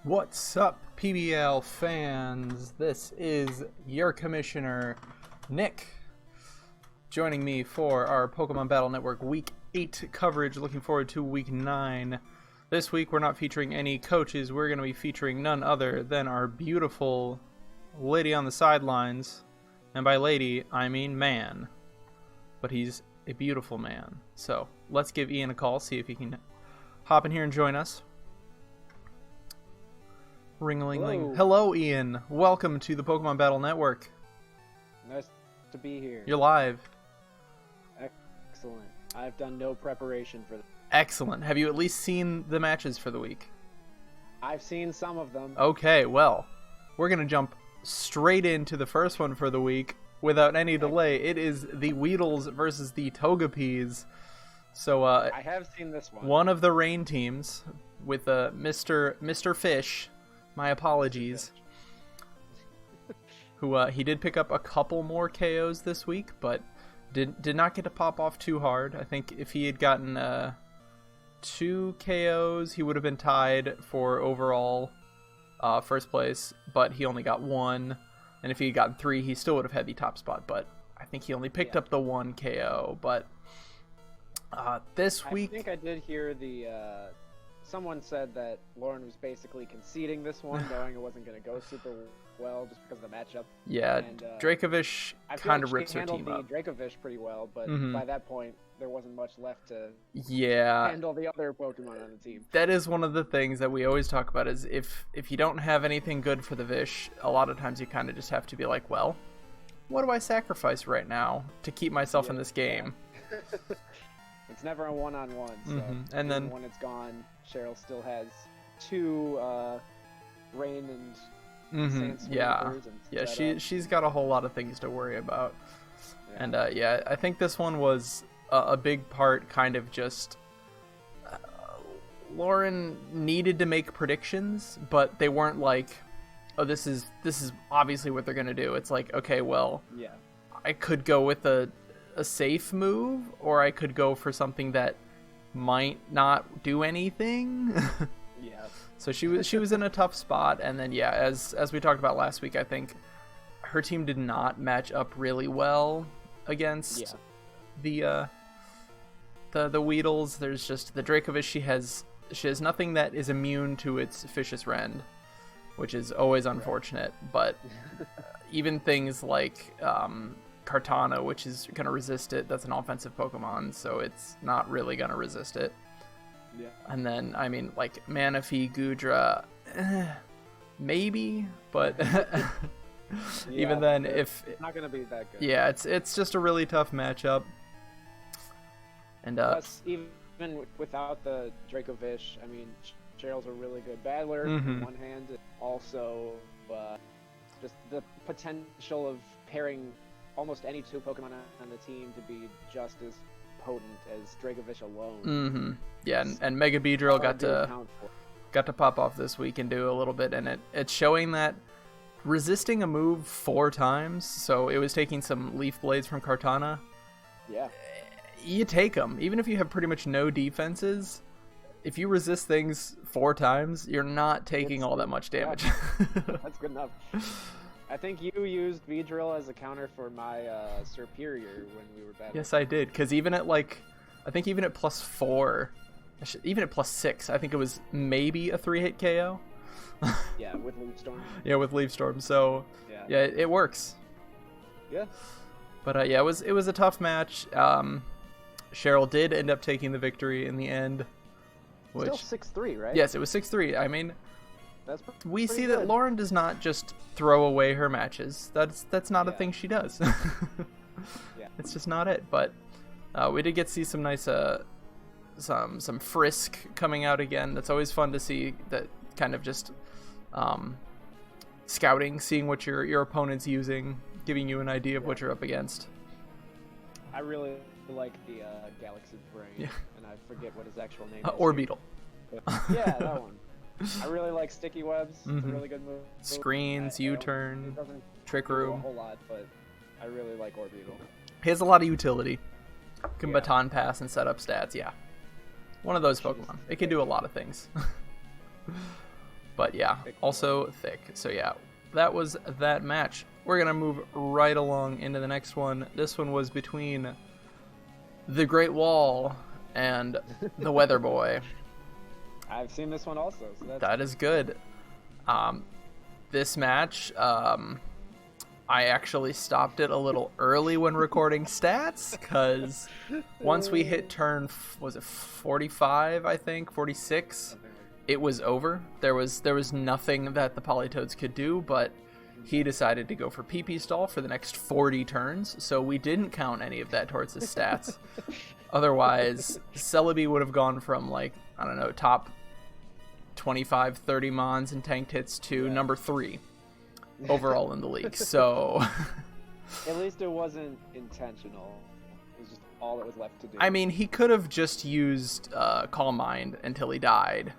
What's up, PBL fans? This is your commissioner, Nick, joining me for our Pokemon Battle Network Week 8 coverage. Looking forward to Week 9. This week, we're not featuring any coaches. We're going to be featuring none other than our beautiful lady on the sidelines. And by lady, I mean man. But he's a beautiful man. So, let's give Ian a call, see if he can hop in here and join us. Ring-a-ling-ling. Hello, Ian. Welcome to the Pokemon Battle Network. Nice to be here. You're live. Excellent. I've done no preparation for this. Excellent. Have you at least seen the matches for the week? I've seen some of them. Okay, well, we're going to jump straight into the first one for the week without any delay. It is the Weedles versus the Togepis. So, I have seen this one. One of the rain teams with Mr. Fish. My apologies. Who he did pick up a couple more KOs this week, but did not get to pop off too hard. I think if he had gotten 2 KOs, he would have been tied for overall first place, but he only got 1. And if he had gotten 3, he still would have had the top spot, but I think he only picked up the 1 KO. But this week... I think I did hear the... Someone said that Lauren was basically conceding this one, knowing it wasn't going to go super well just because of the matchup. Yeah, and, Dracovish kind of rips her team up. I handled the Dracovish pretty well, but by that point, there wasn't much left to handle the other Pokemon on the team. That is one of the things that we always talk about, is if you don't have anything good for the Vish, a lot of times you kind of just have to be like, well, what do I sacrifice right now to keep myself in this game? Yeah. It's never a one-on-one, so and then when it's gone, Cheryl still has 2 rain and sand she's got a whole lot of things to worry about. And I think this one was a big part kind of just Lauren needed to make predictions, but they weren't like, oh, this is obviously what they're gonna do. It's like, okay, well, I could go with a safe move, or I could go for something that might not do anything. So she was in a tough spot, and then as we talked about last week, I think her team did not match up really well against the Weedles. There's just the Dracovish. She has nothing that is immune to its Vicious Rend, which is always unfortunate. But even things like Kartana, which is going to resist it, that's an offensive Pokemon, so it's not really going to resist it. And then, I mean, like, Manaphy, Goodra, maybe, but even then, it's not going to be that good. Yeah, it's just a really tough matchup. And plus, even without the Dracovish, I mean, Cheryl's a really good battler on one hand, also just the potential of pairing almost any 2 Pokemon on the team to be just as potent as Dracovish alone. Yeah, and Mega Beedrill got to pop off this week and do a little bit, and it's showing that resisting a move 4 times, so it was taking some Leaf Blades from Kartana. You take them. Even if you have pretty much no defenses, if you resist things 4 times, you're not taking all that much damage. That's good enough. I think you used Beedrill as a counter for my Superior when we were battling. Yes, I did, because even at I think even at +4, even at +6, I think it was maybe a 3-hit KO. With Leaf Storm. With Leaf Storm, so it works. But it was a tough match. Cheryl did end up taking the victory in the end. Still 6-3, right? Yes, it was 6-3. I mean, we see good. that Lauren does not just throw away her matches. That's not a thing she does. It's just not it. But we did get to see some nice some Frisk coming out again. That's always fun to see, that kind of just scouting, seeing what your opponent's using, giving you an idea of what you're up against. I really like the Galaxy Brain, and I forget what his actual name is. Orbeetle. That one. I really like Sticky Webs. It's a really good move. Screens, U-turn, Trick Room. A whole lot, but I really like Orbeetle. He has a lot of utility. Can baton pass and set up stats. One of those Pokemon. It can do a lot of things. But yeah, also thick. So yeah, that was that match. We're going to move right along into the next one. This one was between the Great Wall and the Weather Boy. I've seen this one also. So that is good. This match, I actually stopped it a little early when recording stats, because once we hit turn, was it 45, I think, 46, it was over. There was nothing that the Polytoads could do, but he decided to go for PP stall for the next 40 turns, so we didn't count any of that towards his stats. Otherwise, Celebi would have gone from, like, I don't know, top 25, 30 mons and tanked hits to number 3 overall in the league. So at least it wasn't intentional. It was just all that was left to do. I mean, he could have just used Calm Mind until he died.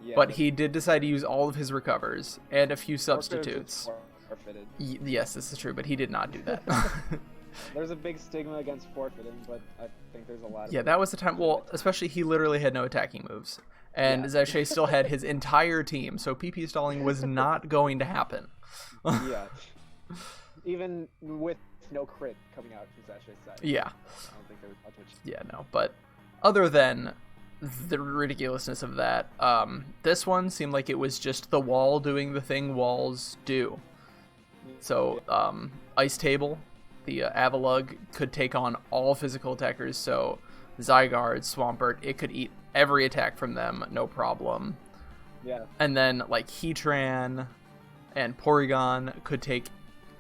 Yeah, but he did decide to use all of his recovers and a few substitutes. Yes, this is true, but he did not do that. There's a big stigma against forfeiting, but I think there's a lot of... Yeah, that was the time. Well, especially he literally had no attacking moves. And Zache still had his entire team, so PP stalling was not going to happen. Yeah. Even with no crit coming out from Zache's side. Yeah. I don't think there was much. Yeah, no. But other than the ridiculousness of that, this one seemed like it was just the wall doing the thing walls do. So, Ice Table, the Avalugg, could take on all physical attackers, so Zygarde, Swampert, it could eat every attack from them, no problem. Yeah. And then, like, Heatran and Porygon could take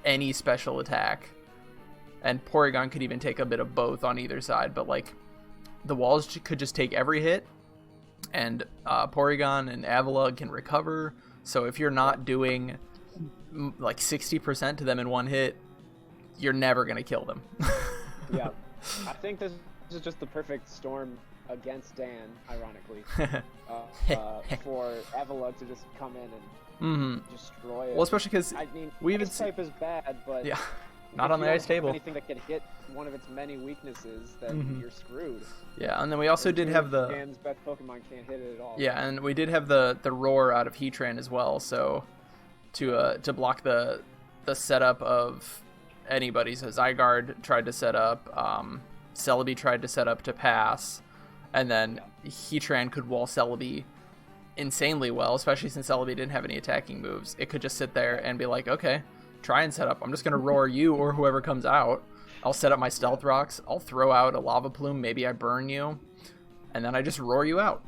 any special attack. And Porygon could even take a bit of both on either side, but, like, the walls could just take every hit, and Porygon and Avalugg can recover. So if you're not doing like 60% to them in one hit, you're never going to kill them. Yeah. I think this is just the perfect storm against Dan, ironically, for Avalugg to just come in and destroy it. Well, especially because I mean, Ice type is bad, but yeah, not on the Ice Table. Anything that can hit one of its many weaknesses, then you're screwed. Yeah, and then we also did have the... Dan's best Pokemon can't hit it at all. Yeah, and we did have the roar out of Heatran as well, so to block the setup of anybody. So Zygarde tried to set up, Celebi tried to set up to pass, and then Heatran could wall Celebi insanely well, especially since Celebi didn't have any attacking moves. It could just sit there and be like, okay, try and set up. I'm just going to roar you or whoever comes out. I'll set up my Stealth Rocks. I'll throw out a Lava Plume. Maybe I burn you. And then I just roar you out.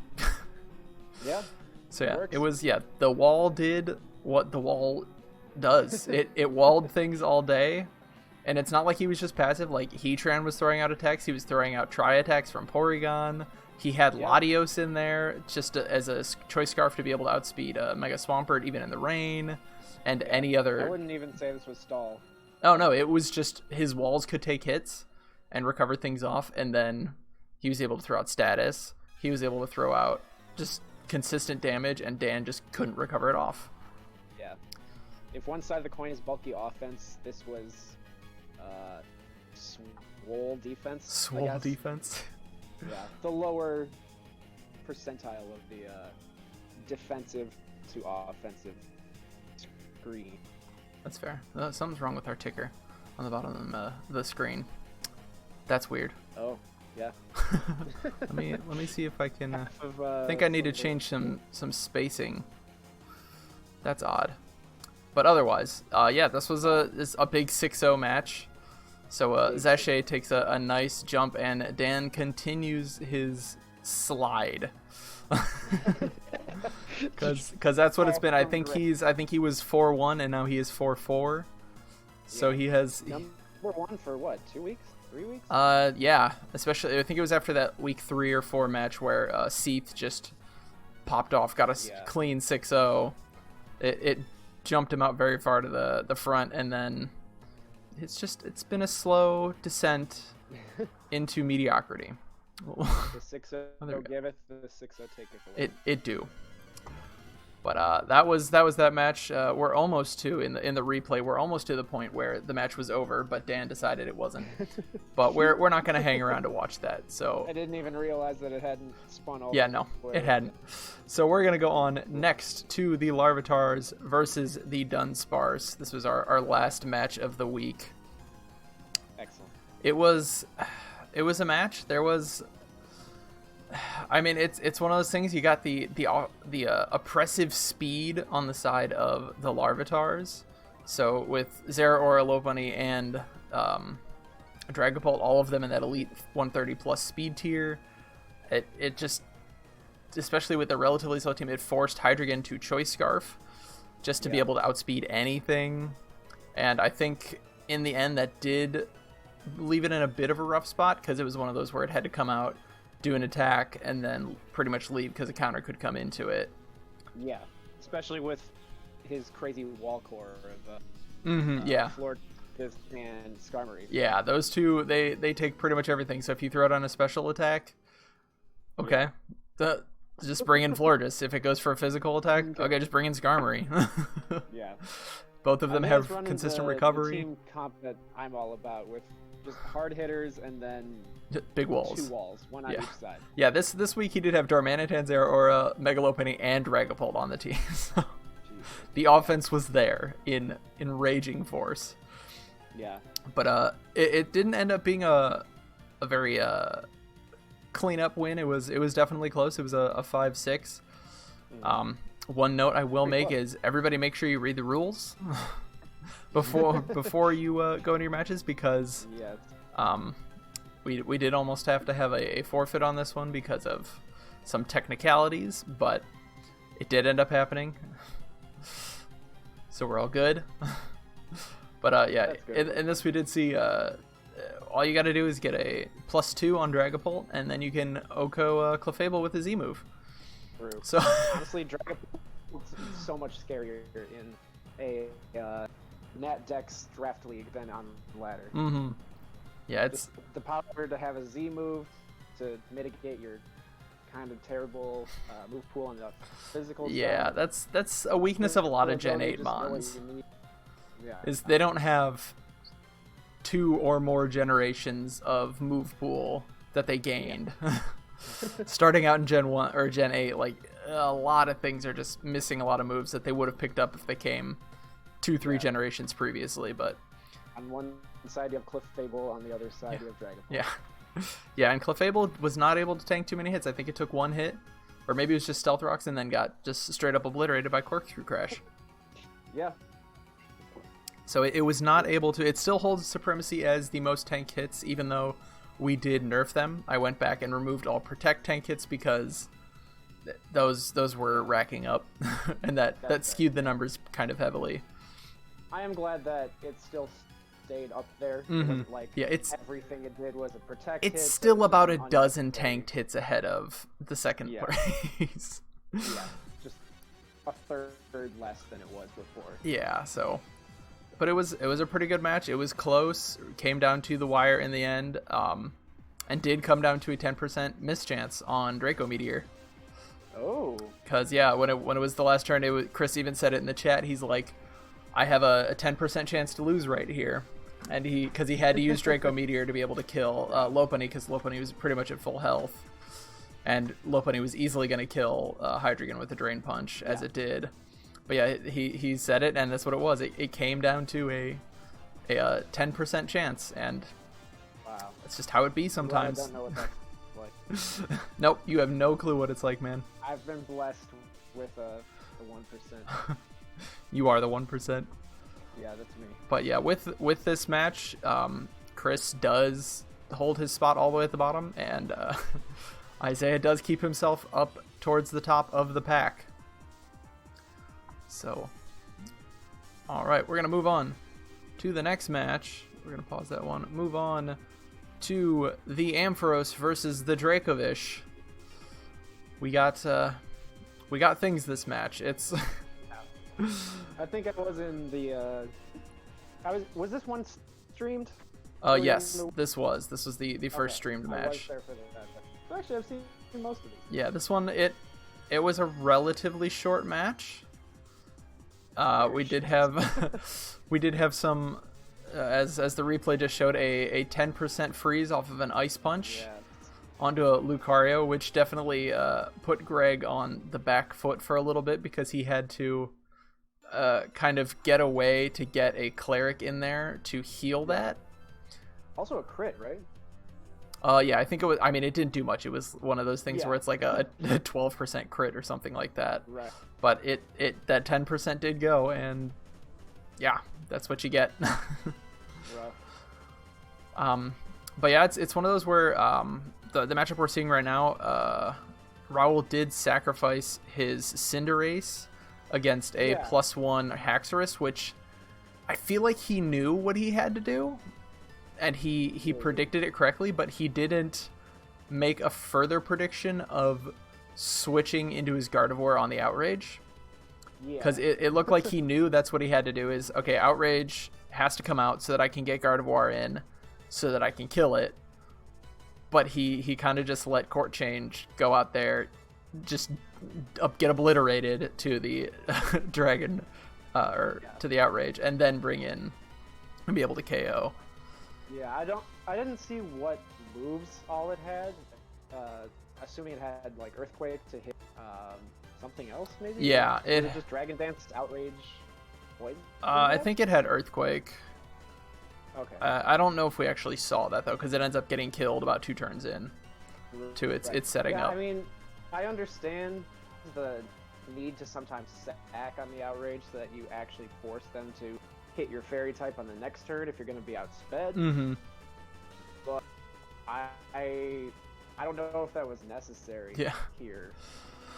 Yeah. So yeah, it was, the wall did what the wall does. It walled things all day. And it's not like he was just passive. Like, Heatran was throwing out attacks. He was throwing out Tri-attacks from Porygon. He had Latios in there just as a Choice Scarf to be able to outspeed Mega Swampert even in the rain. And any other... I wouldn't even say this was stall. Oh, no, it was just his walls could take hits and recover things off. And then he was able to throw out status. He was able to throw out just consistent damage, and Dan just couldn't recover it off. Yeah. If one side of the coin is bulky offense, this was... Swole defense. Swole defense. Yeah, the lower percentile of the defensive to offensive screen. That's fair. Something's wrong with our ticker on the bottom of the screen. That's weird. Oh, yeah. let me see if I can. I think I need to change some spacing. That's odd. But otherwise, this was a big 6-0 match. So Zache takes a nice jump, and Dan continues his slide. Because that's what it's been. I think he was 4-1, and now he is 4-4. So he has number 1 for what? 2 weeks? 3 weeks? Yeah. Especially, I think it was after that week 3 or 4 match where Seath just popped off, got a clean 6-0. It jumped him out very far to the front, and then it's been a slow descent into mediocrity. The 6-0 giveth, the 6-0 taketh away. It do. But that was that match. We're almost to in the replay. We're almost to the point where the match was over, but Dan decided it wasn't. But we're not gonna hang around to watch that. So I didn't even realize that it hadn't spun over. yeah, no, it hadn't. So we're gonna go on next to the Larva Tarz versus the Dunsparce. This was our last match of the week. Excellent. It was a match. There was. I mean, it's one of those things. You got the oppressive speed on the side of the Larva Tarz. So with Zeraora, Lopunny, and Dragapult, all of them in that elite 130 plus speed tier, it just, especially with the relatively slow team, it forced Hydreigon to Choice Scarf just to be able to outspeed anything. And I think in the end that did leave it in a bit of a rough spot, because it was one of those where it had to come out, do an attack, and then pretty much leave because a counter could come into it. Yeah, especially with his crazy wall core of yeah. Florida and Skarmory. Yeah, those two, they take pretty much everything. So if you throw it on a special attack, okay, just bring in Florges. If it goes for a physical attack, okay, just bring in Skarmory. Yeah. Both of them have consistent recovery. The team comp that I'm all about, with just hard hitters and then big walls. 2 walls, one on each side. Yeah, this week he did have Darmanitan, Zeraora, Megalopunny, and Dragapult on the team. So the offense was there in raging force. Yeah. But it didn't end up being a very clean-up win. It was definitely close. It was a 5-6. One note I will make is everybody make sure you read the rules before you go into your matches, because we did almost have to have a forfeit on this one because of some technicalities, but it did end up happening. So we're all good. But yeah, in this we did see all you got to do is get a +2 on Dragapult, and then you can Oko Clefable with his E-move. True. So honestly, Dragapult's so much scarier in a Nat Dex draft league than on ladder. Mm-hmm. Yeah, it's just the power to have a Z move to mitigate your kind of terrible move pool on the physical side. Yeah, that's a weakness of a lot of Gen 8 mons. Yeah. Is they don't have 2 or more generations of move pool that they gained. Starting out in Gen 1 or Gen 8, like a lot of things are just missing a lot of moves that they would have picked up if they came 2-3 generations previously. But on one side you have Clefable, on the other side you have Dragapult. Yeah. Yeah, and Clefable was not able to tank too many hits. I think it took 1 hit, or maybe it was just Stealth Rocks and then got just straight up obliterated by Corkscrew Crash. Yeah. So it was not able to. It still holds supremacy as the most tank hits, even though we did nerf them. I went back and removed all protect tank hits because those were racking up, and that skewed the numbers kind of heavily. I am glad that it still stayed up there. Mm-hmm. It wasn't like it's everything it did was a protect. It's still about a dozen tanked hits ahead of the second place. Yeah, just a third less than it was before. Yeah, so. But it was a pretty good match. It was close. Came down to the wire in the end, and did come down to a 10% mischance on Draco Meteor. Oh. Because when it was the last turn, Chris even said it in the chat. He's like, I have a 10% chance to lose right here, and because he had to use Draco Meteor to be able to kill Lopunny, because Lopunny was pretty much at full health, and Lopunny was easily going to kill Hydreigon with a Drain Punch, as it did. But yeah, he said it, and that's what it was. It came down to a 10% chance, and wow, that's just how it be sometimes. I don't know what that's like. Nope, you have no clue what it's like, man. I've been blessed with the 1%. You are the 1%. Yeah, that's me. But yeah, with this match, Chris does hold his spot all the way at the bottom, and Isaiah does keep himself up towards the top of the pack. So, all right, we're going to move on to the next match. We're going to pause that one. Move on to the Ampharos versus the Dracovish. We got things this match. It's I think I was in the was this one streamed? Yes, this was the first streamed match. I was there for that. So actually I've seen most of these. Yeah, this one it it was a relatively short match. We did have some, as the replay just showed, a 10% freeze off of an ice punch onto a Lucario, which definitely put Greg on the back foot for a little bit because he had to kind of get away to get a cleric in there to heal that. Also a crit, right? Yeah, I think it was. I mean, it didn't do much. It was one of those things where it's like a 12% crit or something like that. Right. But that 10% did go, and yeah, that's what you get. But yeah, it's one of those where the matchup we're seeing right now, Raul did sacrifice his Cinderace against a +1 Haxorus, which I feel like he knew what he had to do. And he predicted it correctly, but he didn't make a further prediction of switching into his Gardevoir on the Outrage. Because it looked like he knew that's what he had to do is, okay, Outrage has to come out so that I can get Gardevoir in so that I can kill it. But he kind of just let Court Change go out there, just get obliterated to the Dragon, or to the Outrage, and then bring in and be able to KO. Yeah, I didn't see what moves all it had. Assuming it had like Earthquake to hit something else, maybe. Yeah, it just Dragon Dance, Outrage, Void. I think it had Earthquake. Okay. I don't know if we actually saw that though, because it ends up getting killed about 2 turns in to its setting up. I mean, I understand the need to sometimes sack on the Outrage so that you actually force them to hit your Fairy type on the next turn if you're going to be outsped. Mm-hmm. But I don't know if that was necessary here.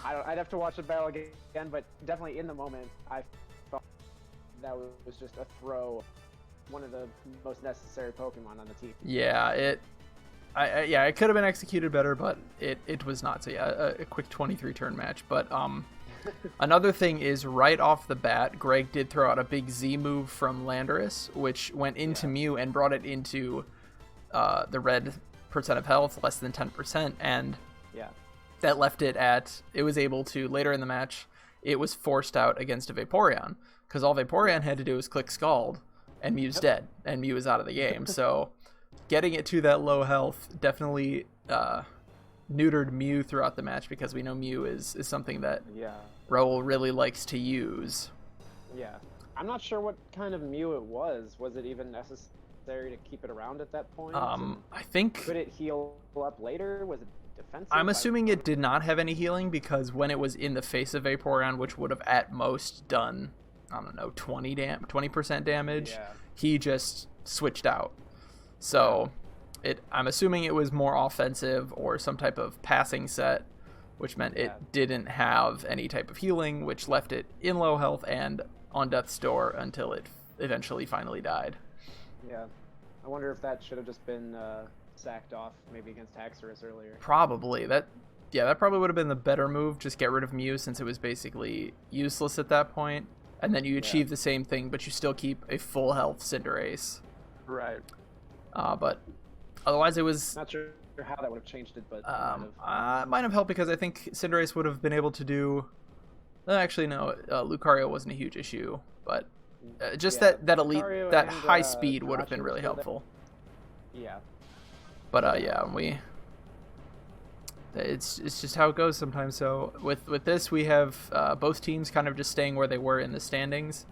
I'd have to watch the battle again, but definitely in the moment, I thought that was just a throw, one of the most necessary Pokemon on the team. Yeah, it could have been executed better, but it was not. So yeah, a quick 23 turn match, but another thing is, right off the bat, Greg did throw out a big Z move from Landorus, which went into Mew and brought it into the red percent of health, less than 10%, and that left it at, it was able to, later in the match, it was forced out against a Vaporeon, because all Vaporeon had to do was click Scald, and Mew's dead, and Mew is out of the game. So getting it to that low health definitely neutered Mew throughout the match, because we know Mew is something that Raul really likes to use. Yeah. I'm not sure what kind of Mew it was. Was it even necessary to keep it around at that point? I think... Could it heal up later? Was it defensive? I'm assuming it did not have any healing, because when it was in the face of Vaporeon, which would have at most done, I don't know, 20% damage, he just switched out. So... I'm assuming it was more offensive or some type of passing set, which meant it didn't have any type of healing, which left it in low health and on death's door until it eventually finally died. Yeah. I wonder if that should have just been sacked off maybe against Haxorus earlier. Probably. That probably would have been the better move. Just get rid of Mew, since it was basically useless at that point. And then you achieve the same thing, but you still keep a full health Cinderace. Right. But... otherwise, it was... Not sure how that would have changed it, but... might have helped, because I think Cinderace would have been able to do... actually, no. Lucario wasn't a huge issue, but just that elite, Lucario that and, high speed would have been really helpful. Yeah. But it's just how it goes sometimes. So with this, we have both teams kind of just staying where they were in the standings.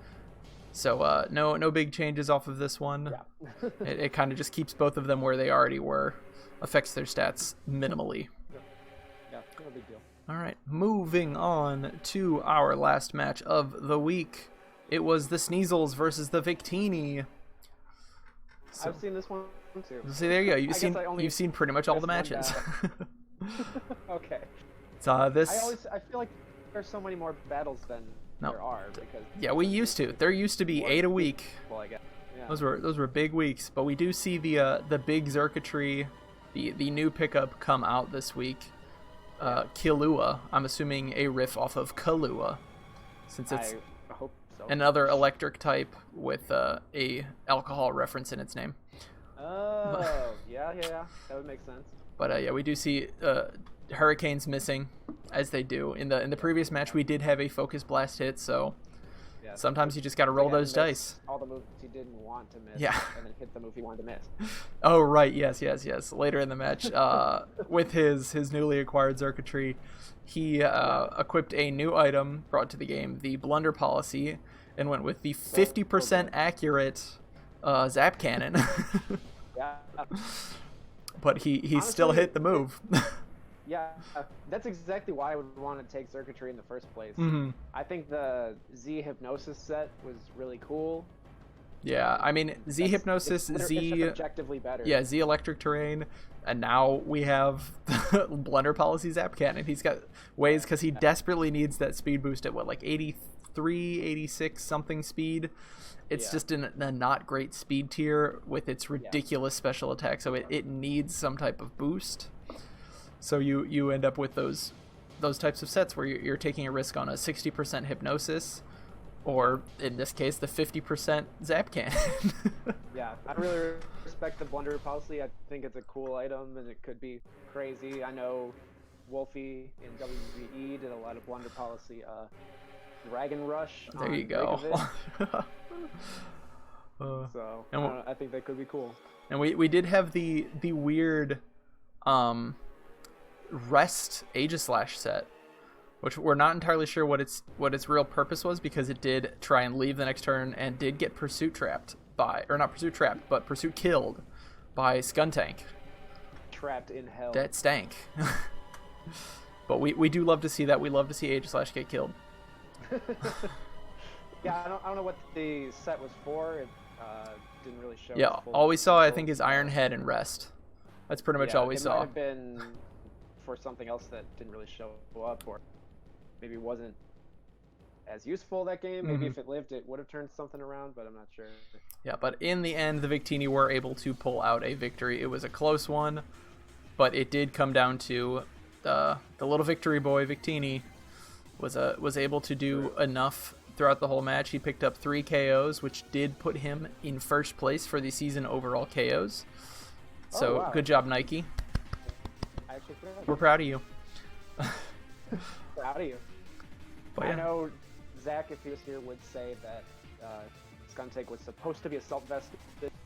So no big changes off of this one. Yeah. it kind of just keeps both of them where they already were. Affects their stats minimally. Yeah, no big deal. All right, moving on to our last match of the week. It was the Sneasels versus the Victini. So, I've seen this one too. See, there you go. You've seen pretty much all the matches. Okay. So this. I feel like there's so many more battles than there are, because we used to. There used to be 8 a week. Well, I guess. Yeah. Those were big weeks, but we do see the big Xurkitree, the new pickup come out this week. Killua. I'm assuming a riff off of Kahlua, since it's I hope so. another electric type with a alcohol reference in its name. Oh, yeah, that would make sense. But we do see Hurricane's missing, as they do. In the previous match, we did have a focus blast hit, so Yeah. sometimes you just got to roll those dice. All the moves he didn't want to miss. Yeah. And then hit the move he wanted to miss. Oh, right. Yes. Later in the match, with his newly acquired circuitry, he equipped a new item brought to the game, the Blunder Policy, and went with the 50% accurate Zap Cannon. Yeah. But he Honestly, still hit the move. Yeah, that's exactly why I would want to take circuitry in the first place. Mm-hmm. I think the Z Hypnosis set was really cool. Yeah, I mean, Z Hypnosis, it's Z... objectively better. Yeah, Z Electric Terrain, and now we have Blunder Policy Zap Cannon. He's got ways because he desperately needs that speed boost at, what, like 83, 86 something speed? It's just in a not great speed tier with its ridiculous special attack, so it needs some type of boost. So you end up with those types of sets where you're taking a risk on a 60% Hypnosis, or in this case, the 50% Zap Cannon. Yeah, I really respect the Blunder Policy. I think it's a cool item, and it could be crazy. I know Wolfie in WBE did a lot of Blunder Policy Dragon Rush. There you go. So and I think that could be cool. And we did have the weird Rest Aegislash set, which we're not entirely sure what its real purpose was, because it did try and leave the next turn and did get Pursuit trapped by, or not Pursuit trapped, but Pursuit killed by Skuntank. Trapped in hell. That stank. But we do love to see that. We love to see Aegislash get killed. Yeah, I don't know what the set was for. It didn't really show. Yeah, all we saw, I think, is Iron Head and Rest. That's pretty much all we saw. It might have been for something else that didn't really show up, or maybe wasn't as useful that game. Maybe if it lived, it would have turned something around, but I'm not sure. Yeah, but in the end, the Victini were able to pull out a victory. It was a close one, but it did come down to the little victory boy, Victini, was able to do enough throughout the whole match. He picked up 3 KOs, which did put him in first place for the season overall KOs. So wow. Good job, Nike. I actually forgot. We're proud of you. Proud of you. But I know Zach, if he was here, would say that Skuntank was supposed to be Assault Vested.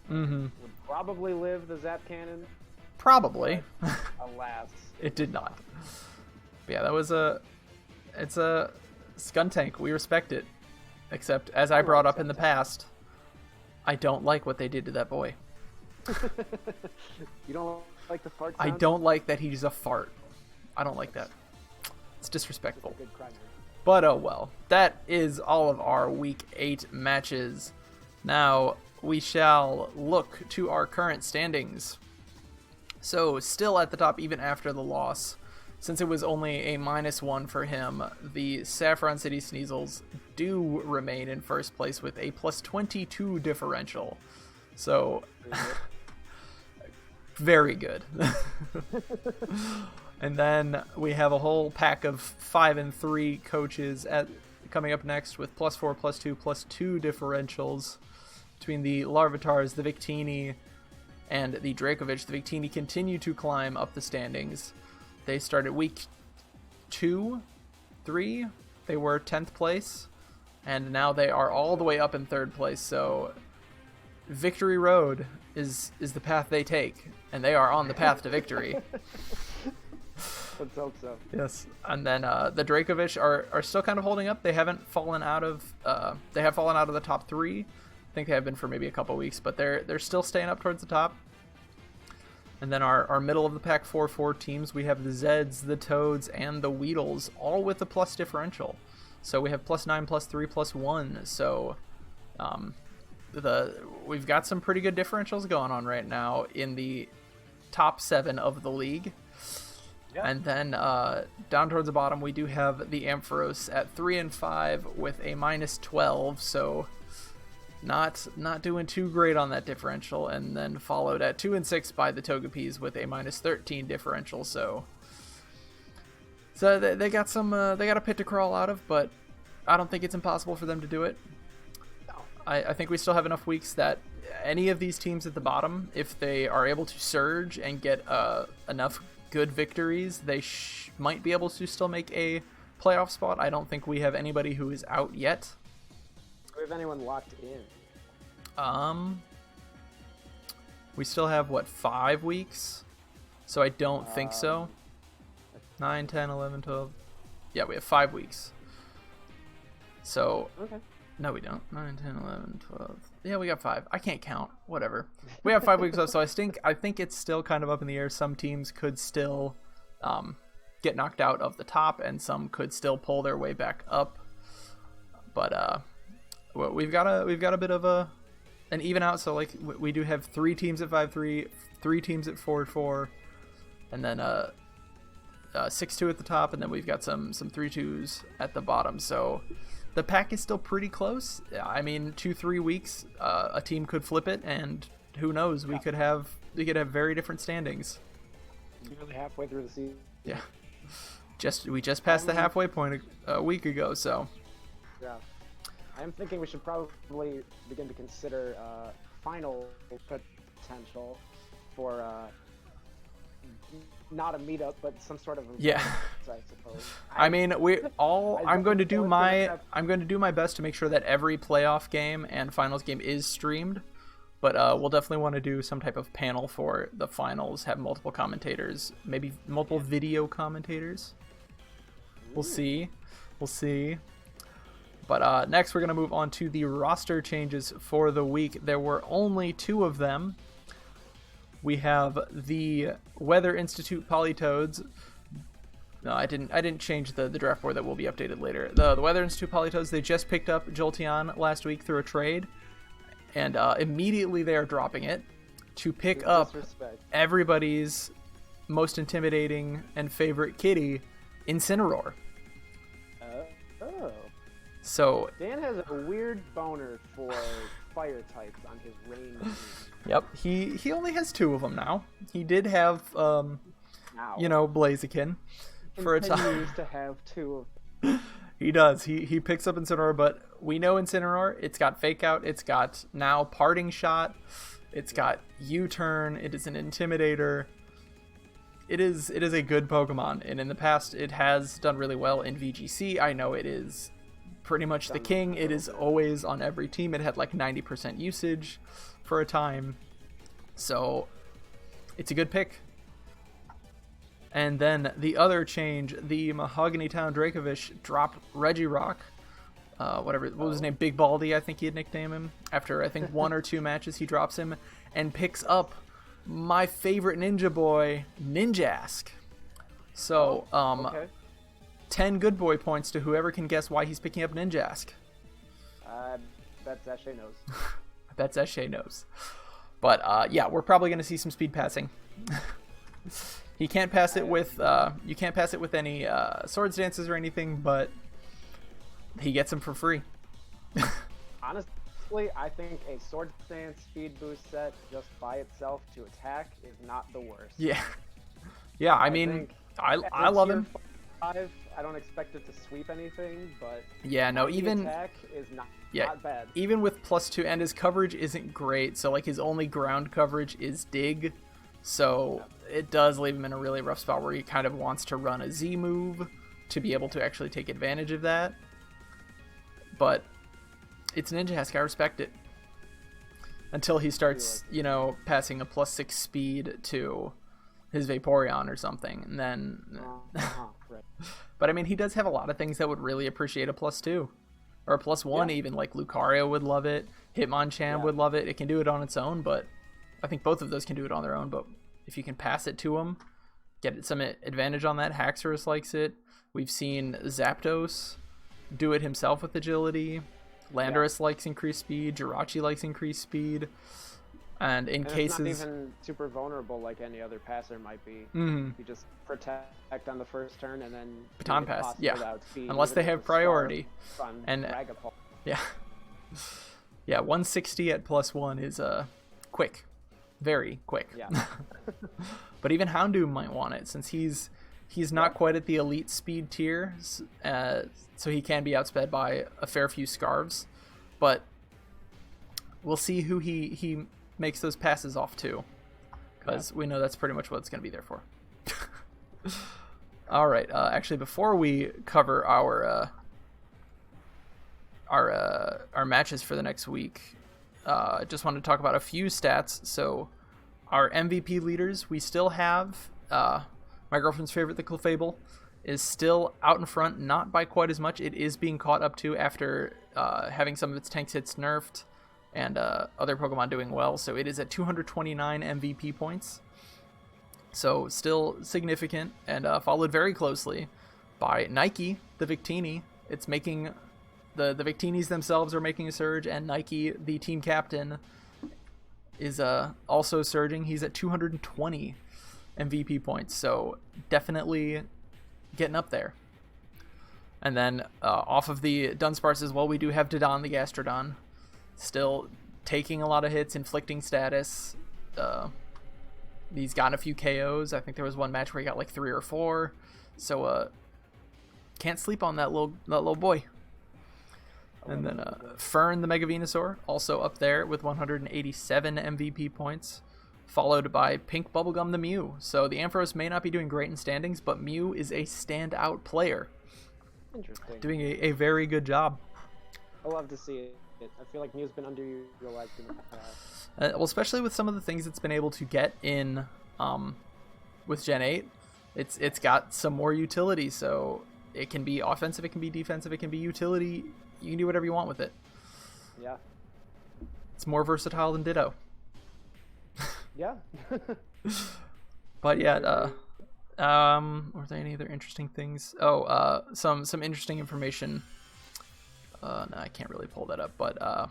Would probably live the Zap Cannon. Probably. Alas. It did not. But yeah, it's a Skuntank. We respect it. Except, as I brought up in the past, I don't like what they did to that boy. You don't like the fart I sound? don't like that he's a fart. I don't like that. It's disrespectful. Good crime. But oh well. That is all of our Week 8 matches. Now, we shall look to our current standings. So, still at the top even after the loss. Since it was only a -1 for him, the Saffron City Sneasels do remain in first place with a +22 differential. So, very good. And then we have a whole pack of 5 and 3 coaches coming up next with +4, +2, +2 differentials between the Larva Tarz, the Victini, and the Dracovic. The Victini continue to climb up the standings. They started week 2, 3. They were 10th place, and now they are all the way up in 3rd place. So Victory Road is the path they take, and they are on the path to victory. Let's hope so. Yes, and then the Dracovic are still kind of holding up. They haven't fallen out of they have fallen out of the top 3. I think they have been for maybe a couple weeks, but they're still staying up towards the top. And then our middle of the pack 4 teams, we have the Zeds, the Toads, and the Weedles, all with a plus differential. So we have +9, +3, +1. So we've got some pretty good differentials going on right now in the top 7 of the league. Yep. And then down towards the bottom, we do have the Ampharos at 3 and 5 with a -12. So not doing too great on that differential, and then followed at 2 and 6 by the Togepi's with a -13 differential. So they got they got a pit to crawl out of, but I don't think it's impossible for them to do it. I think we still have enough weeks that any of these teams at the bottom, if they are able to surge and get enough good victories, they might be able to still make a playoff spot. I don't think we have anybody who is out yet. Do we have anyone locked in? We still have, what, 5 weeks? So I don't think so. 9, 10, 11, 12. Yeah, we have 5 weeks. So, Okay. No, we don't. 9, 10, 11, 12. Yeah, we got 5. I can't count. Whatever. We have 5 weeks left, so I think it's still kind of up in the air. Some teams could still get knocked out of the top, and some could still pull their way back up. But well, we've got a bit of an even out. So like we do have 3 teams at 5-3, 3 teams at 4-4, and then 6-2 at the top, and then we've got some 3-2s at the bottom. So the pack is still pretty close. I mean, 2-3 weeks, a team could flip it, and who knows? We could have very different standings. Nearly halfway through the season. Yeah, we just passed the halfway point a week ago. So yeah, I'm thinking we should probably begin to consider final potential for not a meetup, but some sort of yeah. I suppose. I mean, I'm going to do my best to make sure that every playoff game and finals game is streamed. But we'll definitely want to do some type of panel for the finals, have multiple commentators, maybe multiple video commentators. We'll see. But next we're going to move on to the roster changes for the week. There were only 2 of them. We have the Weather Institute Polytoads. No, I didn't change the draft board. That will be updated later. The Weather Institute Polytoads, they just picked up Jolteon last week through a trade. And immediately they are dropping it to pick up everybody's most intimidating and favorite kitty, Incineroar. Oh. So Dan has a weird boner for fire types on his rain team. Yep, he only has 2 of them now. He did have, Blaziken for a time. He used to have 2 of them. He does. He picks up Incineroar, but we know Incineroar. It's got Fake Out. It's got now Parting Shot. It's got U-Turn. It is an Intimidator. It is a good Pokemon, and in the past it has done really well in VGC. I know it is pretty much the king. It is always on every team. It had like 90% usage for a time, so it's a good pick. And then the other change, the Mahogany Town Dracovish dropped Regirock, what was his name, Big Baldy, I think he had nicknamed him. After I think 1 or 2 matches, he drops him and picks up my favorite Ninja Boy, Ninjask. So, okay. 10 good boy points to whoever can guess why he's picking up Ninjask. I bet Zashay knows. I bet Zashay knows. But yeah, we're probably going to see some speed passing. He can't pass it with you can't pass it with any Swords Dances or anything, but he gets them for free. Honestly, I think a Swords Dance speed boost set just by itself to attack is not the worst. Yeah. Yeah, I mean, I love him. 5, I don't expect it to sweep anything, but yeah, no, even attack is not bad. Even with +2, and his coverage isn't great, so like his only ground coverage is Dig. So it does leave him in a really rough spot where he kind of wants to run a Z move to be able to actually take advantage of that. But it's Ninjask, I respect it. Until he starts, passing a +6 speed to his Vaporeon or something, and then... Right. But I mean, he does have a lot of things that would really appreciate a +2. Or a +1 even, like Lucario would love it, Hitmonchan would love it. It can do it on its own, but I think both of those can do it on their own, but if you can pass it to him, get some advantage on that. Haxorus likes it. We've seen Zapdos do it himself with agility. Landorus likes increased speed. Jirachi likes increased speed. And in cases... it's not even super vulnerable like any other passer might be. Mm-hmm. You just protect on the first turn and then... Baton Pass, yeah. Speed, unless they have priority. And Dragapult. Yeah. Yeah, 160 at +1 is quick. Very quick. Yeah. But even Houndoom might want it, since he's not quite at the elite speed tier, so he can be outsped by a fair few Scarves. But we'll see who he makes those passes off to, because we know that's pretty much what it's going to be there for. All right. Actually, before we cover our matches for the next week, I just wanted to talk about a few stats. So, our MVP leaders, we still have my girlfriend's favorite, the Clefable, is still out in front, not by quite as much. It is being caught up to after having some of its tanks hits nerfed and other Pokemon doing well. So it is at 229 MVP points. So still significant, and followed very closely by Nike, the Victini. It's making the Victinis themselves are making a surge, and Nike, the team captain, is also surging. He's at 220 MVP points, so definitely getting up there. And then off of the Dunsparce as well, we do have Dodon the Gastrodon, still taking a lot of hits, inflicting status. He's gotten a few KOs. I think there was one match where he got like 3 or 4. So can't sleep on that little boy. And then Fern the Mega Venusaur also up there with 187 MVP points, followed by Pink Bubblegum the Mew. So the Ampharos may not be doing great in standings, but Mew is a standout player. Interesting. Doing a very good job. I love to see it. I feel like Mew's been underutilized in the past. Well, especially with some of the things it's been able to get in with Gen 8. It's got some more utility, so it can be offensive, it can be defensive, it can be utility. You can do whatever you want with it. Yeah. It's more versatile than Ditto. Yeah. But yeah, were there any other interesting things? Oh, some interesting information. No, I can't really pull that up, but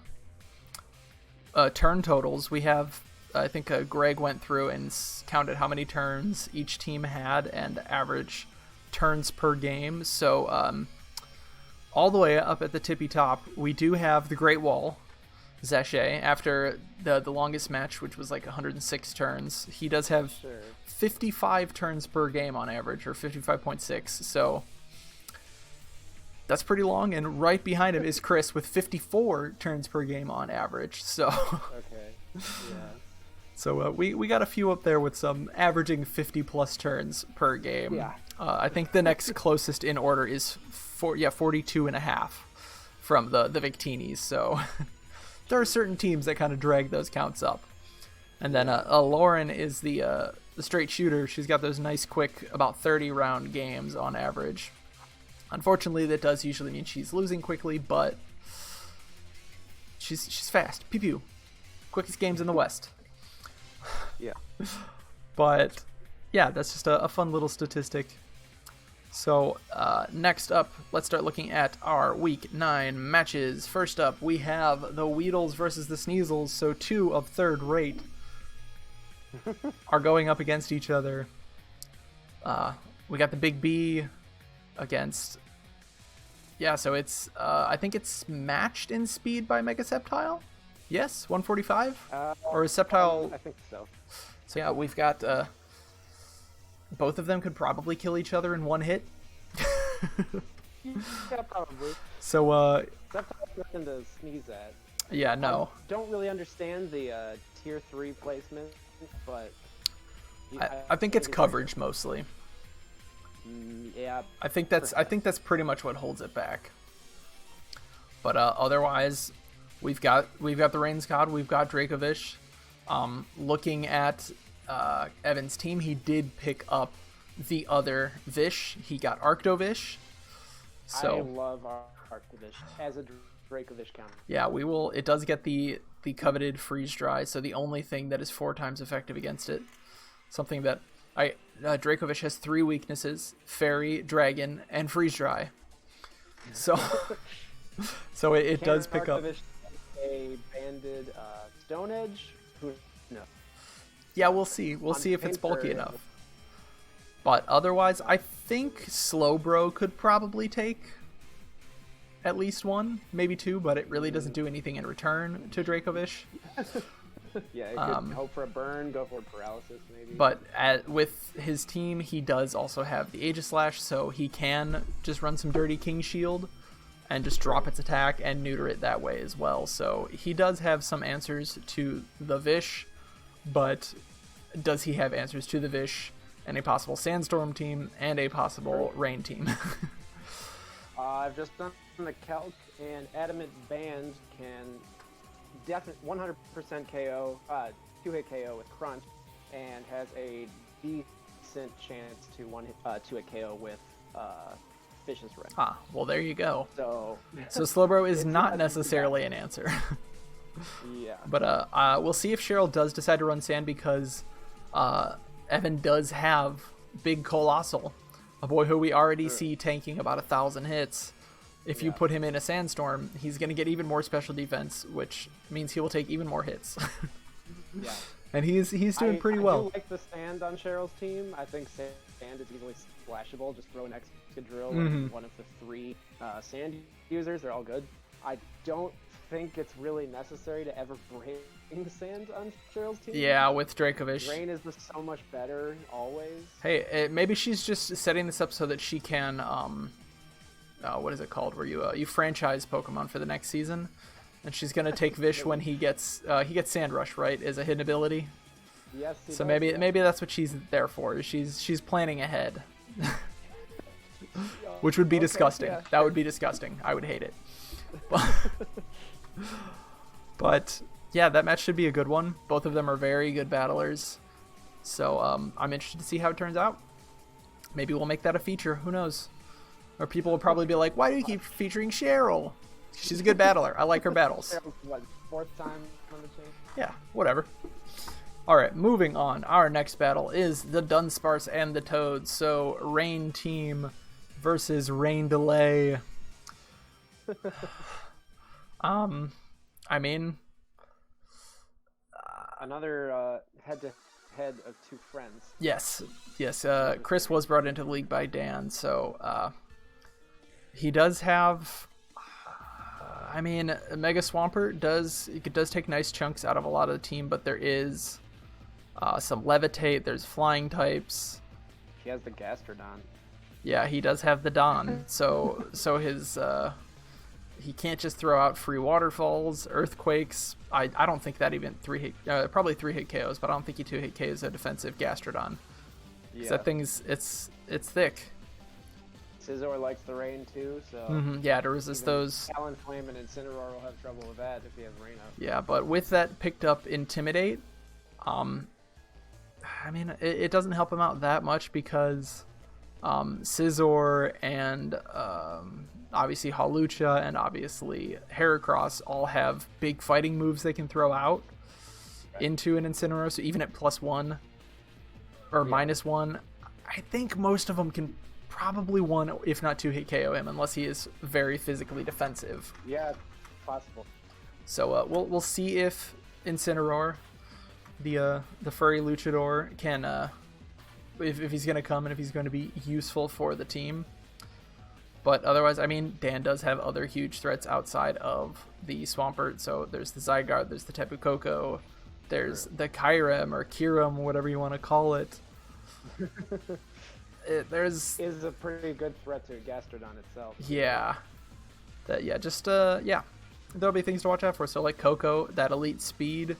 turn totals. We have, I think Greg went through and counted how many turns each team had and average turns per game. So all the way up at the tippy top, we do have the Great Wall, Zache, after the longest match, which was like 106 turns. He does have 55 turns per game on average, or 55.6. So that's pretty long. And right behind him is Chris with 54 turns per game on average. So Okay. Yeah. So we got a few up there with some averaging 50 plus turns per game. Yeah. I think the next closest in order is 42 and a half from the Victinis. So there are certain teams that kind of drag those counts up. And then Lauren is the straight shooter. She's got those nice quick about 30 round games on average. Unfortunately, that does usually mean she's losing quickly, but she's fast. Pew pew. Quickest games in the West. Yeah. But yeah, that's just a fun little statistic. So next up, let's start looking at our Week 9 matches. First up, we have the Weedles versus the Sneasels. So 2 of third rate are going up against each other. We got the Big B against... Yeah, so it's... I think it's matched in speed by Mega Sceptile? Yes? 145? Or is Sceptile... I think so. So yeah, we've got... both of them could probably kill each other in one hit. Yeah, probably. So, That's nothing to sneeze at. yeah, no. Don't really understand the tier 3 placement, but... I think it's coverage mostly. Yeah. I think that's pretty much what holds it back. But otherwise, we've got the Rains God, we've got Dracovish. Looking at Evan's team, he did pick up the other Vish. He got Arctovish. So I love Arctovish as a Dracovish counter. Yeah, we will. It does get the coveted freeze dry, so the only thing that is 4 times effective against it. Something that Dracovish has 3 weaknesses: Fairy, Dragon, and freeze dry. So so it does pick up. A banded Stone Edge. No. Yeah, we'll see. We'll see if it's bulky enough. But otherwise, I think Slowbro could probably take at least 1, maybe 2, but it really doesn't do anything in return to Dracovish. Yeah, it could hope for a burn, go for paralysis maybe. But with his team, he does also have the Aegislash, so he can just run some Dirty King Shield and just drop its attack and neuter it that way as well. So he does have some answers to the Vish, but does he have answers to the Vish and a possible Sandstorm team, and a possible Rain team. I've just done the calc, and Adamant Band can 100% KO, 2-hit KO with Crunch, and has a decent chance to 2-hit KO with Vicious Red. Ah, well, there you go. So Slowbro is not necessarily an answer. Yeah. But we'll see if Cheryl does decide to run Sand, because Evan does have Big Colossal, a boy who we already see tanking about 1,000 hits. If you put him in a Sandstorm, he's going to get even more special defense, which means he will take even more hits. Yeah. And he's doing pretty well. I do like the Sand on Cheryl's team. I think Sand is easily splashable. Just throw an Excadrill and one of the 3 Sand users. They're all good. I don't think it's really necessary to ever bring Sand on Cheryl's team. Yeah, with Dracovish. Rain is just so much better always. Hey, maybe she's just setting this up so that she can, what is it called, where you franchise Pokemon for the next season, and she's gonna take Vish when he gets Sand Rush, right, as a hidden ability. Yes. So maybe that's what she's there for. She's planning ahead, which would be disgusting. Yeah, that would be disgusting. I would hate it. But yeah, that match should be a good one. Both of them are very good battlers, so I'm interested to see how it turns out. Maybe we'll make that a feature. Who knows? Or people will probably be like, "Why do you keep featuring Cheryl? She's a good battler. I like her battles." What, 4th time on the chain? Yeah, whatever. All right, moving on. Our next battle is the Dunsparce and the Toads. So Rain team versus Rain Delay. I mean, another head-to-head of 2 friends. Yes. Chris was brought into the league by Dan, so he does have. I mean, Mega Swampert does take nice chunks out of a lot of the team, but there is some Levitate. There's flying types. He has the Gastrodon. Yeah, he does have the Don. So his. He can't just throw out free waterfalls, earthquakes. I don't think that even 3-hit, probably 3-hit KOs, but I don't think he 2-hit KOs a defensive Gastrodon. Yeah. That thing's it's thick. Scizor likes the rain too, so yeah, to resist those. Talonflame and Incineroar will have trouble with that if he has rain up. Yeah, but with that picked up Intimidate, I mean it doesn't help him out that much, because Scizor and obviously Hawlucha and obviously Heracross all have big fighting moves they can throw out into an Incineroar, so even at +1 or -1, I think most of them can probably 1 if not 2-hit KO him, unless he is very physically defensive. Yeah, possible. So we'll see if Incineroar, the furry luchador, can if he's gonna come and if he's going to be useful for the team. But otherwise, I mean, Dan does have other huge threats outside of the Swampert. So there's the Zygarde, there's the Tapu Koko, there's the Kyurem or Kyurem, whatever you want to call it. There's is a pretty good threat to Gastrodon itself. Yeah. There'll be things to watch out for. So like Koko, that elite speed,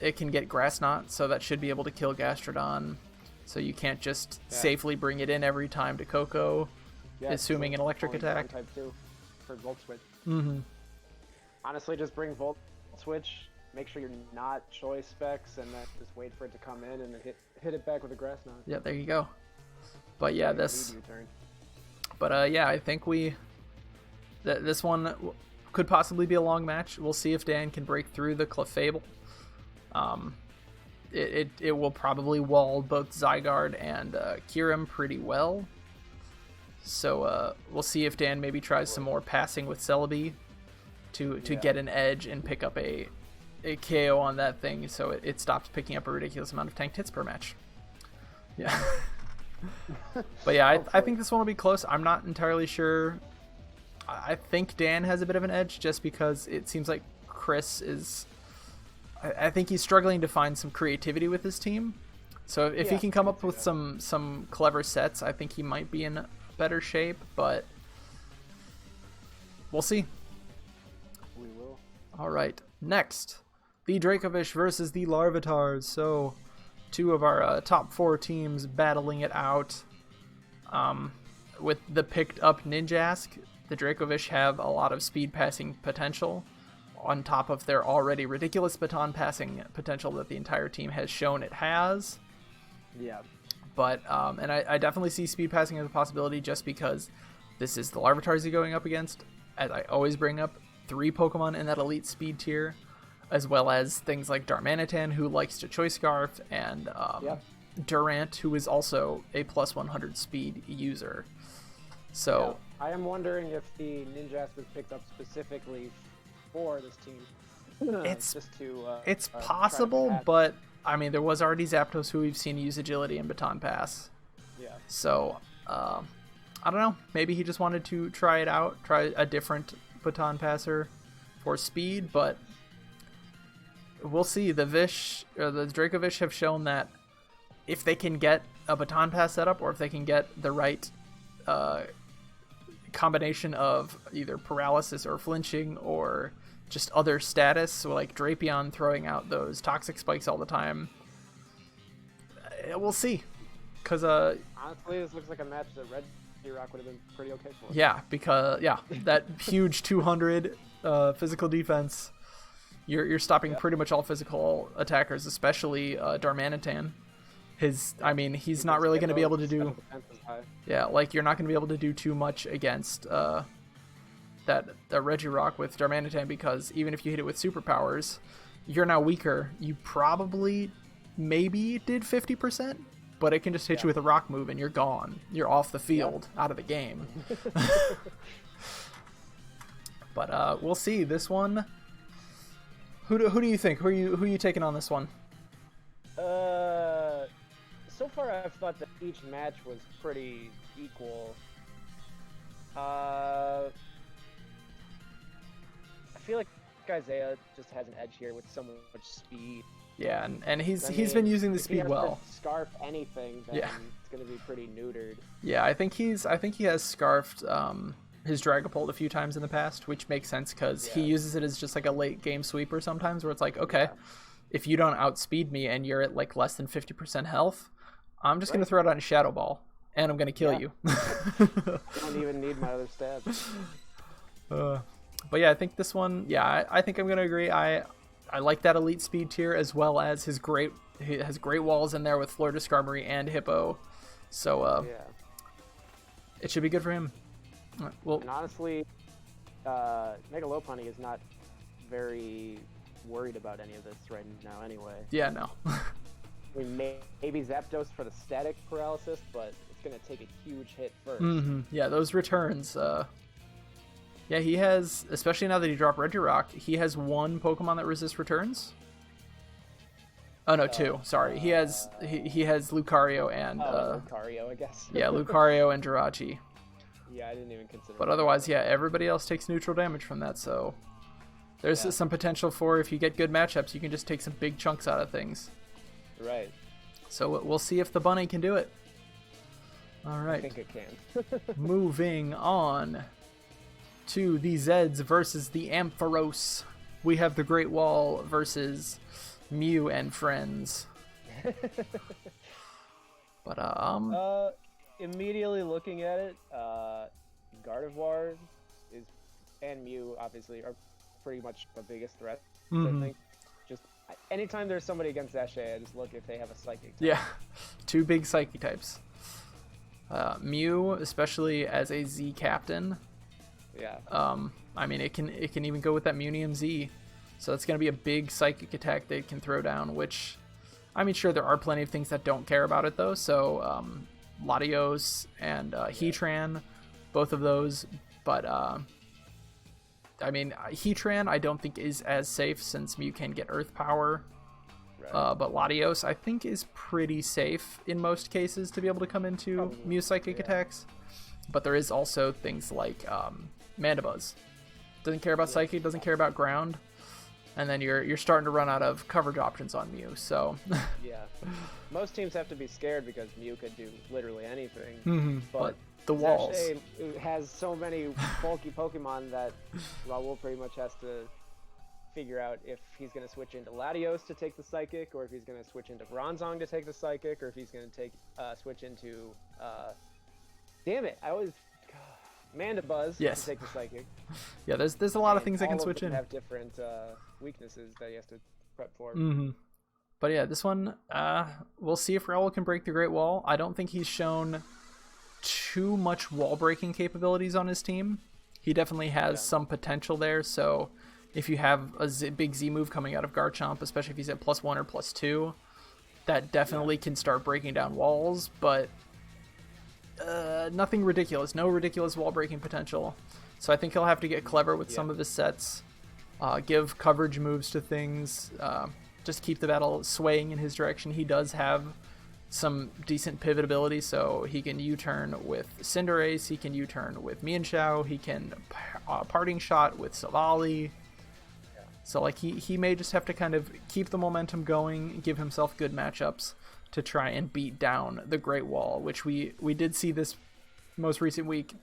it can get Grass Knot, so that should be able to kill Gastrodon. So you can't just safely bring it in every time to Koko, assuming an electric attack. Type 2 for Volt Switch. Mm-hmm. Honestly, just bring Volt Switch. Make sure you're not Choice Specs, and then just wait for it to come in and then hit it back with a Grass Knot. Yeah, there you go. But yeah, this. But I think this one could possibly be a long match. We'll see if Dan can break through the Clefable. It will probably wall both Zygarde and Kyurem pretty well. So we'll see if Dan maybe tries some more passing with Celebi to get an edge and pick up a KO on that thing, so it stops picking up a ridiculous amount of tanked hits per match. Yeah. But yeah, I think this one will be close. I'm not entirely sure. I think Dan has a bit of an edge just because it seems like Chris is... I think he's struggling to find some creativity with his team. So if he can come up with some clever sets, I think he might be in better shape, but we'll see. We will. All right. Next, the Dracovish versus the Larva Tarz. So two of our top 4 teams battling it out. With the picked up Ninjask, the Dracovish have a lot of speed passing potential on top of their already ridiculous baton passing potential that the entire team has shown it has. Yeah. But, and I definitely see speed passing as a possibility just because this is the Larva Tarz going up against, as I always bring up, 3 Pokemon in that elite speed tier, as well as things like Darmanitan, who likes to Choice Scarf, and Durant, who is also a plus 100 speed user. So I am wondering if the Ninjask was picked up specifically for this team. It's possible, but I mean, there was already Zapdos, who we've seen use Agility and Baton Pass. Yeah. So I don't know. Maybe he just wanted to try it out, try a different Baton Passer for speed, but we'll see. The Dracovish have shown that if they can get a Baton Pass setup, or if they can get the right combination of either paralysis or flinching or just other status, so like Drapion throwing out those toxic spikes all the time, we'll see. Because honestly, this looks like a match that Red Rock would have been pretty okay for. Yeah, because that huge 200 physical defense, you're stopping pretty much all physical attackers, especially Darmanitan. He's not really going to be able to do. Yeah, like you're not going to be able to do too much against that Regirock with Darmanitan, because even if you hit it with superpowers, you're now weaker. You probably maybe did 50%, but it can just hit you with a rock move and you're gone. You're off the field, out of the game. But we'll see. This one, who do you think? Who are you taking on this one? So far I've thought that each match was pretty equal. I feel like Isaiah just has an edge here with so much speed. Yeah, and he's been using the speed well. If he has to scarf anything, then it's going to be pretty neutered. Yeah, I think he has scarfed his Dragapult a few times in the past, which makes sense because he uses it as just like a late game sweeper sometimes, where it's like, okay, if you don't outspeed me and you're at like less than 50% health, I'm just going to throw it on a Shadow Ball, and I'm going to kill you. I don't even need my other stats. But yeah, I think this one, I think I'm going to agree. I like that elite speed tier, as well as he has great walls in there with Fleur de Skarmory and Hippo. So it should be good for him. Well, and honestly, Mega Lopunny is not very worried about any of this right now anyway. Yeah, no. I mean, maybe Zapdos for the static paralysis, but it's going to take a huge hit first. Mm-hmm. Yeah, those returns. Yeah, he has, especially now that he dropped Regirock, he has 1 Pokemon that resists returns. Oh no, 2. Sorry, he has Lucario and Lucario, I guess. Yeah, Lucario and Jirachi. Yeah, I didn't even consider. But otherwise, everybody else takes neutral damage from that. So there's some potential for, if you get good matchups, you can just take some big chunks out of things. Right. So we'll see if the bunny can do it. All right. I think it can. Moving on to the Zeds versus the Ampharos. We have the Great Wall versus Mew and friends. But immediately looking at it, Gardevoir and Mew obviously are pretty much the biggest threat. I think. Just anytime there's somebody against Zashay, I just look if they have a Psychic type. Yeah, 2 big Psychic types. Mew, especially as a Z captain. Yeah. I mean, it can even go with that Munium Z. So that's going to be a big Psychic attack they can throw down, which, I mean, sure, there are plenty of things that don't care about it, though. So Latios and Heatran, both of those. But, I mean, Heatran I don't think is as safe since Mew can get Earth Power. Right. But Latios I think is pretty safe in most cases to be able to come into Mew Psychic attacks. But there is also things like Mandibuzz. Doesn't care about Psychic, doesn't care about Ground. And then you're starting to run out of coverage options on Mew, so... Yeah. Most teams have to be scared because Mew could do literally anything. Mm-hmm. But the walls. Zashay has so many bulky Pokemon that Raul pretty much has to figure out if he's going to switch into Latios to take the Psychic, or if he's going to switch into Bronzong to take the Psychic, or if he's going to take switch into damn it, I always Mandibuzz to take the Psychic. Yeah, there's a lot of things that can switch in. Have different weaknesses that he has to prep for. But yeah, this one, we'll see if Raul can break the Great Wall. I don't think he's shown too much wall breaking capabilities on his team. He definitely has some potential there, so if you have a big Z move coming out of Garchomp, especially if he's at +1 or +2, that definitely can start breaking down walls, but nothing ridiculous. No ridiculous wall breaking potential. So I think he'll have to get clever with some of his sets, give coverage moves to things, just keep the battle swaying in his direction. He does have some decent pivot ability, so he can U-turn with Cinderace, he can U-turn with Mienshao, he can parting shot with Savali. So like he may just have to kind of keep the momentum going, give himself good matchups to try and beat down the Great Wall, which we did see this most recent week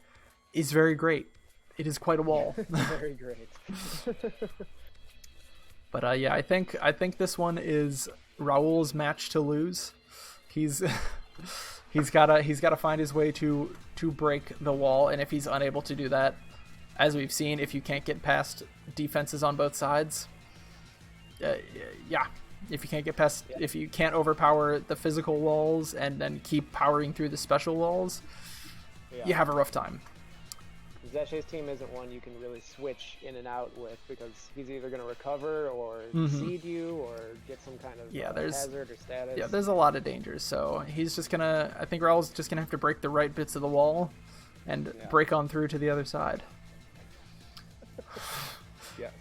is very great. It is quite a wall. Very great. But yeah, I think this one is Raul's match to lose. He's gotta find his way to break the wall, and if he's unable to do that, as we've seen, if you can't get past defenses on both sides, if you can't get past, if you can't overpower the physical walls and then keep powering through the special walls, you have a rough time. Zesh's team isn't one you can really switch in and out with, because he's either going to recover or seed you or get some kind of hazard or status. Yeah, there's a lot of dangers, so he's just gonna, I think Raul's just gonna have to break the right bits of the wall and break on through to the other side.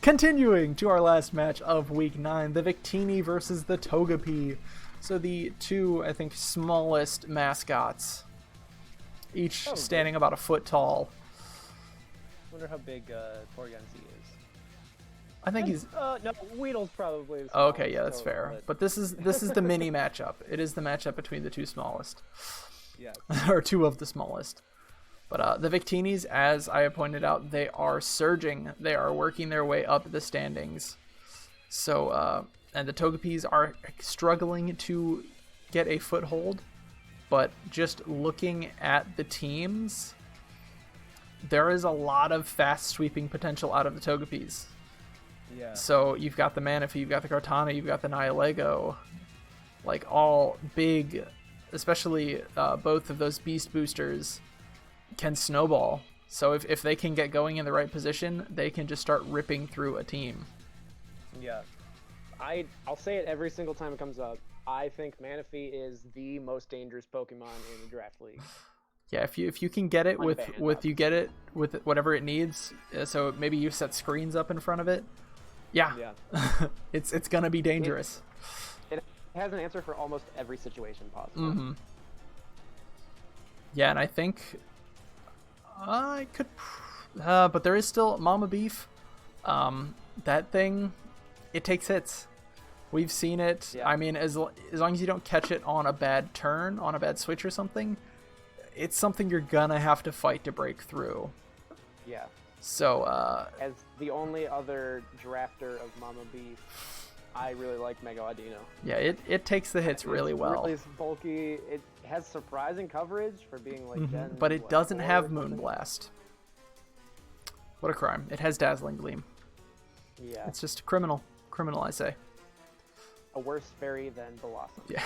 Continuing to our last match of week 9, the Victini versus the Togepi. So the two, I think, smallest mascots, each standing about a foot tall. I wonder how big Toryanzi is. I think he's no, Weedle's probably the smallest. Okay, yeah, that's fair. But this is the mini matchup. It is the matchup between the two smallest. Yeah. Or two of the smallest. But the Victinis, as I have pointed out, they are surging. They are working their way up the standings. So, and the Togepis are struggling to get a foothold. But just looking at the teams, there is a lot of fast sweeping potential out of the Togepis. Yeah. So you've got the Manaphy, you've got the Kartana, you've got the Nihilego. Like all big, especially both of those Beast Boosters can snowball. So if they can get going in the right position, they can just start ripping through a team. Yeah. I'll say it every single time it comes up. I think Manaphy is the most dangerous Pokemon in the draft league. Yeah, if you can get it with whatever it needs, so maybe you set screens up in front of it. Yeah. it's gonna be dangerous. It has an answer for almost every situation possible. Yeah, and I think I could, but there is still Mama Beef. That thing, it takes hits. We've seen it. I mean, as long as you don't catch it on a bad turn, on a bad switch or something, it's something you're gonna have to fight to break through. Yeah. So, as the only other drafter of Mama Beef, I really like Mega Audino. Yeah, it takes the hits really well. It's really bulky. It has surprising coverage for being like Gen, but it doesn't have Moonblast. What a crime. It has Dazzling Gleam. Yeah. It's just criminal. Criminal, I say. A worse fairy than Blossom. Yeah.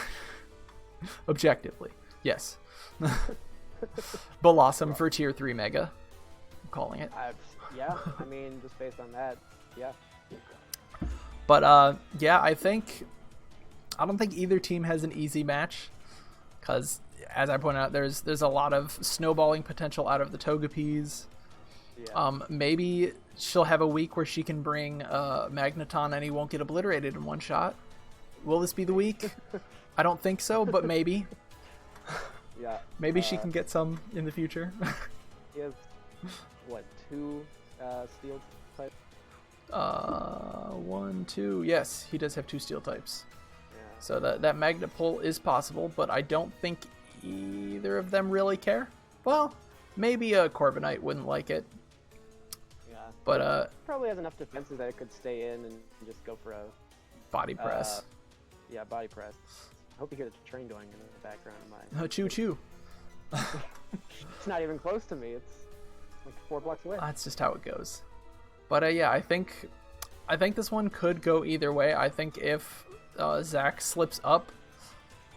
Objectively. Yes. Blossom for tier 3 Mega. I'm calling it. Yeah, I mean, just based on that, yeah. But, yeah, I don't think either team has an easy match. Because, as I pointed out, there's a lot of snowballing potential out of the Togepis. Yeah. Maybe she'll have a week where she can bring Magneton and he won't get obliterated in one shot. Will this be the week? I don't think so, but maybe. Yeah. Maybe she can get some in the future. He has, what, 2 steel types? 1, 2. Yes, he does have 2 steel types. Yeah. So that Magnet Pull is possible, but I don't think either of them really care. Well, maybe a Corviknight wouldn't like it. Yeah. But probably has enough defenses that it could stay in and just go for a body press. Yeah, body press. I hope you hear the train going in the background of my. Choo choo. It's not even close to me. It's like 4 blocks away. That's just how it goes. But yeah, I think this one could go either way. I think if Zach slips up,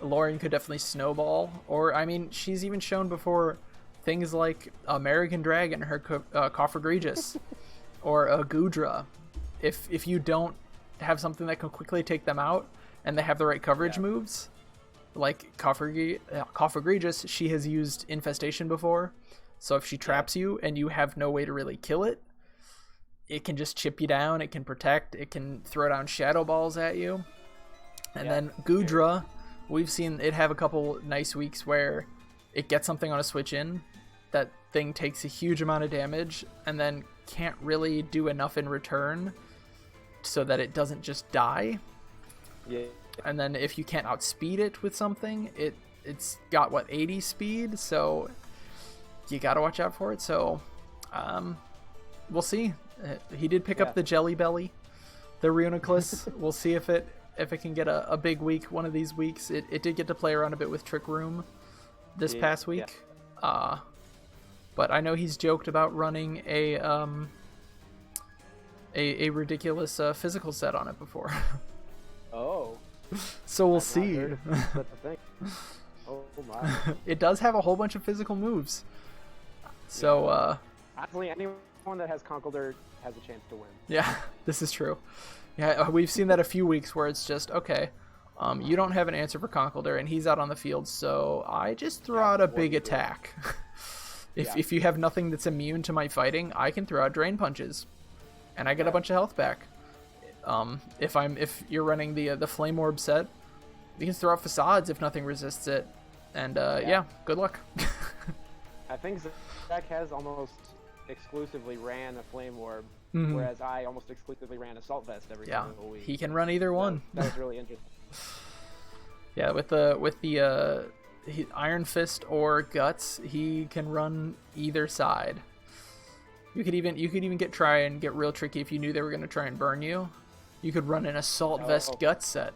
Lauren could definitely snowball. Or I mean, she's even shown before things like American Dragon, her Coffergregious, or a Gudra. If you don't have something that can quickly take them out, and they have the right coverage moves, like Coffergregious, she has used Infestation before. So if she traps you and you have no way to really kill it, it can just chip you down, it can protect, it can throw down Shadow Balls at you. And then Gudra, we've seen it have a couple nice weeks where it gets something on a switch in, that thing takes a huge amount of damage, and then can't really do enough in return so that it doesn't just die. Yeah. And then if you can't outspeed it with something, it's got, what, 80 speed? So you gotta watch out for it. So we'll see. He did pick up the Jelly Belly, the Reuniclus. We'll see if it can get a big week one of these weeks. It did get to play around a bit with Trick Room this past week. But I know he's joked about running a ridiculous physical set on it before. Oh. So we'll see. Oh my. It does have a whole bunch of physical moves. So actually, anyone that has Conkeldurr has a chance to win. Yeah, this is true. Yeah, we've seen that a few weeks where it's just, okay, you don't have an answer for Conkeldurr, and he's out on the field, so I just throw out a big attack. If you have nothing that's immune to my fighting, I can throw out Drain Punches, and I get a bunch of health back. If you're running the Flame Orb set, you can throw out Facades if nothing resists it, and yeah, good luck. I think Zach has almost exclusively ran a Flame Orb, whereas I almost exclusively ran Assault Vest every single week. He can run either one. That was really interesting. Yeah, with the Iron Fist or Guts, he can run either side. You could even try and get real tricky if you knew they were going to try and burn you. You could run an Assault Vest Guts set.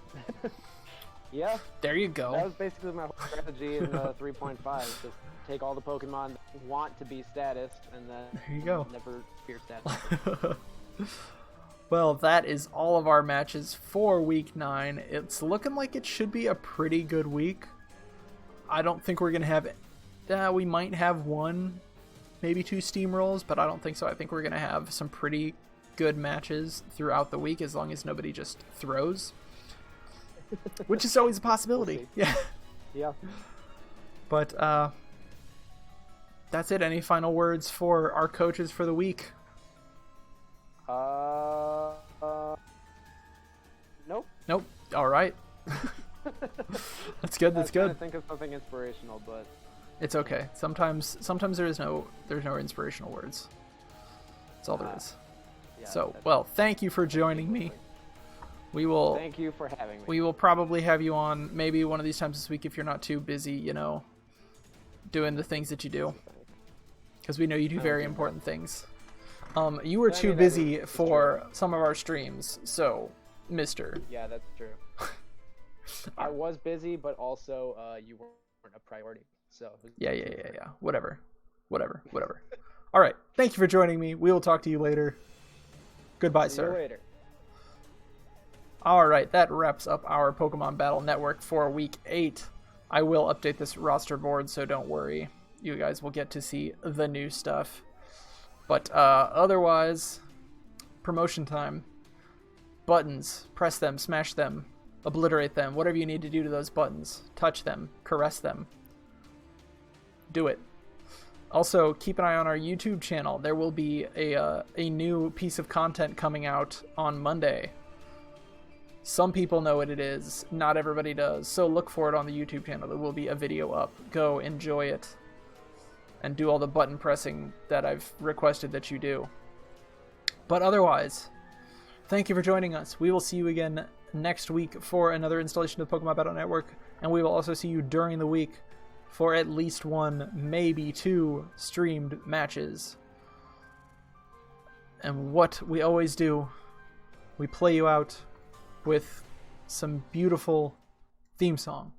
Yeah. There you go. That was basically my whole strategy in 3.5. Just take all the Pokemon that want to be status, and then there you go. Never fear status. Well, that is all of our matches for Week 9. It's looking like it should be a pretty good week. I don't think we're going to have... we might have one, maybe 2 steamrolls, but I don't think so. I think we're going to have some pretty good matches throughout the week, as long as nobody just throws. Which is always a possibility. We'll yeah. Yeah. But that's it. Any final words for our coaches for the week? Nope. All right. That's good. That's good. I think of something inspirational, but it's okay. Sometimes there's no inspirational words. That's all there is. Yeah, so, well, thank you for joining me. We will. Thank you for having me. We will probably have you on maybe one of these times this week if you're not too busy, doing the things that you do. Because we know you do very important things. You were too busy for some of our streams, so, mister. Yeah, that's true. I was busy, but also you weren't a priority. So. Yeah. Whatever. All right. Thank you for joining me. We will talk to you later. Goodbye, See sir. you later. All right. That wraps up our Pokemon Battle Network for Week 8. I will update this roster board, so don't worry. You guys will get to see the new stuff. But otherwise, promotion time. Buttons. Press them. Smash them. Obliterate them. Whatever you need to do to those buttons. Touch them. Caress them. Do it. Also, keep an eye on our YouTube channel. There will be a new piece of content coming out on Monday. Some people know what it is. Not everybody does. So look for it on the YouTube channel. There will be a video up. Go enjoy it. And do all the button pressing that I've requested that you do. But otherwise, thank you for joining us. We will see you again next week for another installation of Pokemon Battle Network. And we will also see you during the week for at least 1, maybe 2 streamed matches. And what we always do, we play you out with some beautiful theme song.